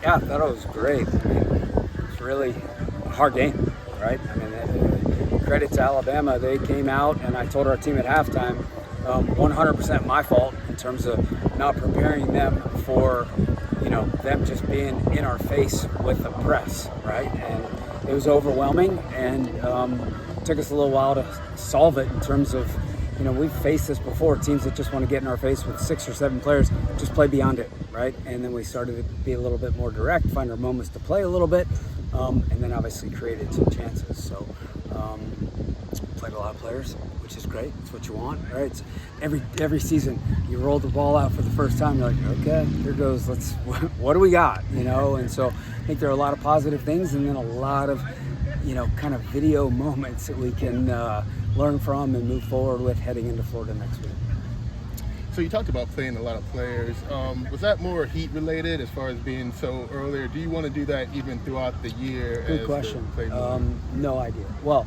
Yeah, I thought it was great. I mean, it's really a hard game, right? I mean, credit to Alabama. They came out, and I told our team at halftime, 100% my fault in terms of not preparing them for, them just being in our face with the press, right? And it was overwhelming, and it took us a little while to solve it in terms of, we've faced this before. Teams that just want to get in our face with 6 or 7 players just play beyond it, right? And then we started to be a little bit more direct, find our moments to play a little bit, and then obviously created some chances. So played a lot of players, which is great. It's what you want, right? It's every season you roll the ball out for the first time. You're like, okay, here goes. What do we got? And so I think there are a lot of positive things, and then a lot of kind of video moments that we can learn from and move forward with heading into Florida next week. So you talked about playing a lot of players. Was that more heat related as far as being so early, or do you want to do that even throughout the year? Good question. No idea. Well,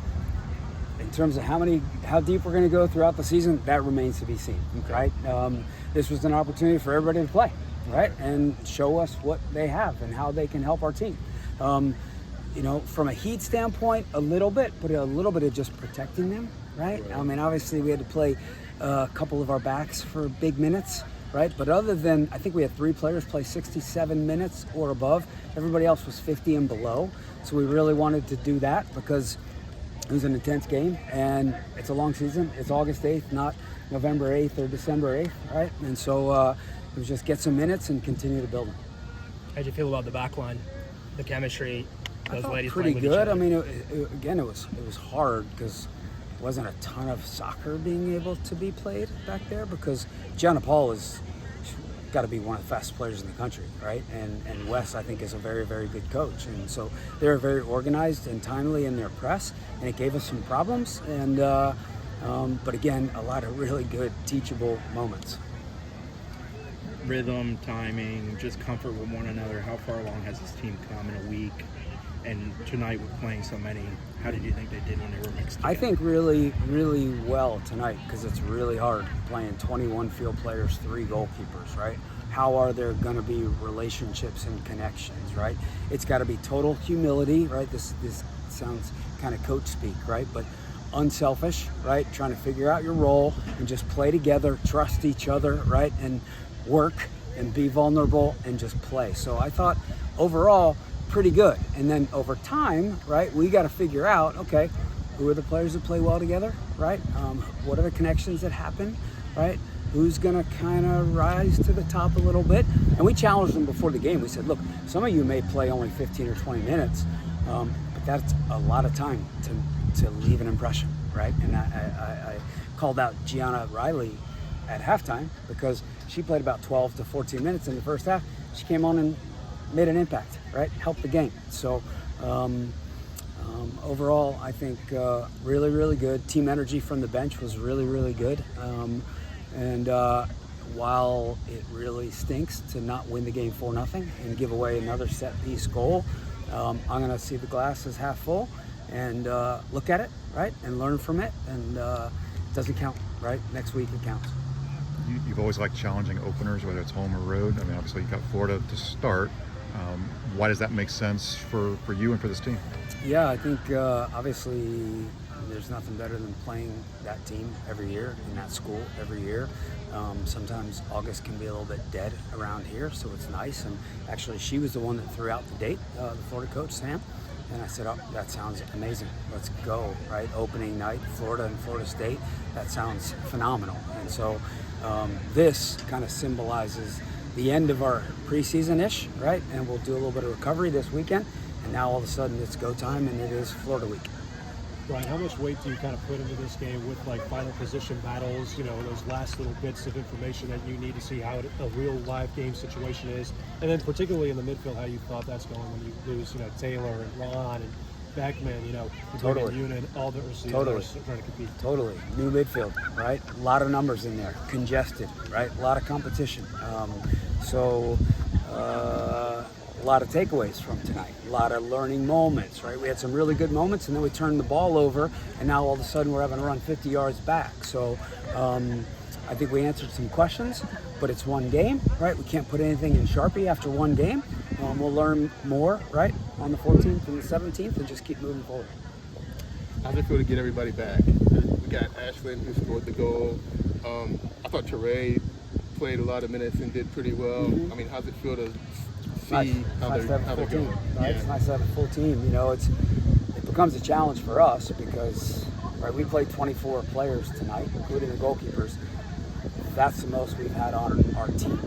in terms of how deep we're going to go throughout the season, that remains to be seen, okay. Right? This was an opportunity for everybody to play, right? And show us what they have and how they can help our team. From a heat standpoint, a little bit, but a little bit of just protecting them, right? I mean, obviously we had to play a couple of our backs for big minutes, right? But other than, I think we had 3 players play 67 minutes or above. Everybody else was 50 and below. So we really wanted to do that because it was an intense game, and it's a long season. It's August 8th, not November 8th or December 8th, right? And so it was just get some minutes and continue to build them. How'd you feel about the back line, the chemistry, those ladies pretty playing with good. each other? I mean, it was hard because there wasn't a ton of soccer being able to be played back there because Gianna Paul is got to be one of the fastest players in the country, right? And Wes, I think, is a very, very good coach. And so they're very organized and timely in their press, and it gave us some problems. And but again, a lot of really good teachable moments. Rhythm, timing, just comfort with one another. How far along has this team come in a week? And tonight with playing so many, how did you think they did when they were mixed together? I think really, really well tonight because it's really hard playing 21 field players, 3 goalkeepers, right? How are there going to be relationships and connections, right? It's got to be total humility, right? This sounds kind of coach speak, right? But unselfish, right? Trying to figure out your role and just play together, trust each other, right? And work and be vulnerable and just play. So I thought overall, pretty good. And then over time, right, we got to figure out, okay, who are the players that play well together, right? What are the connections that happen, right? Who's going to kind of rise to the top a little bit? And we challenged them before the game. We said, look, some of you may play only 15 or 20 minutes, but that's a lot of time to leave an impression, right? And I called out Gianna Riley at halftime because she played about 12 to 14 minutes in the first half. She came on and made an impact, right? Helped the game. So overall, I think really, really good. Team energy from the bench was really, really good. And while it really stinks to not win the game 4-0 and give away another set-piece goal, I'm going to see the glass as half full and look at it, right? And learn from it. And it doesn't count, right? Next week it counts. You've always liked challenging openers, whether it's home or road. I mean, obviously you got Florida to start. Why does that make sense for you and for this team? Yeah, I think obviously there's nothing better than playing that team every year in that school every year. Sometimes August can be a little bit dead around here, so it's nice. And actually, she was the one that threw out the date, the Florida coach, Sam. And I said, oh, that sounds amazing. Let's go, right? Opening night, Florida and Florida State. That sounds phenomenal. And so this kind of symbolizes the end of our preseason-ish, right? And we'll do a little bit of recovery this weekend. And now all of a sudden it's go time and it is Florida week. Brian, how much weight do you kind of put into this game with like final position battles, those last little bits of information that you need to see how a real live game situation is? And then particularly in the midfield, how you thought that's going when you lose, Taylor and Ron and Beckman, Totally. Unit, all the receivers Totally. trying to compete. Totally. New midfield, right? A lot of numbers in there. Congested, right? A lot of competition. A lot of takeaways from tonight. A lot of learning moments, right? We had some really good moments, and then we turned the ball over, and now all of a sudden we're having to run 50 yards back. So I think we answered some questions, but it's one game, right? We can't put anything in Sharpie after one game. We'll learn more, right, on the 14th and the 17th, and just keep moving forward. How's it feel to get everybody back? We got Ashlyn who scored the goal. I thought Teray played a lot of minutes and did pretty well. I mean, how's it feel to see how they're going? Right? It's nice to have a full team. You know, it becomes a challenge for us because, right, we played 24 players tonight, including the goalkeepers. That's the most we've had on our team,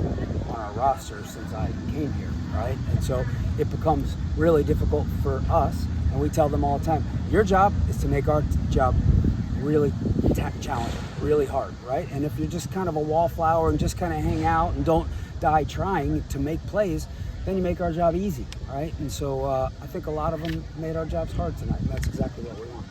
on our roster since I came here, right? And so it becomes really difficult for us, and we tell them all the time, your job is to make our job really challenging, really hard, right? And if you're just kind of a wallflower and just kind of hang out and don't die trying to make plays, then you make our job easy, right? And so I think a lot of them made our jobs hard tonight, and that's exactly what we want.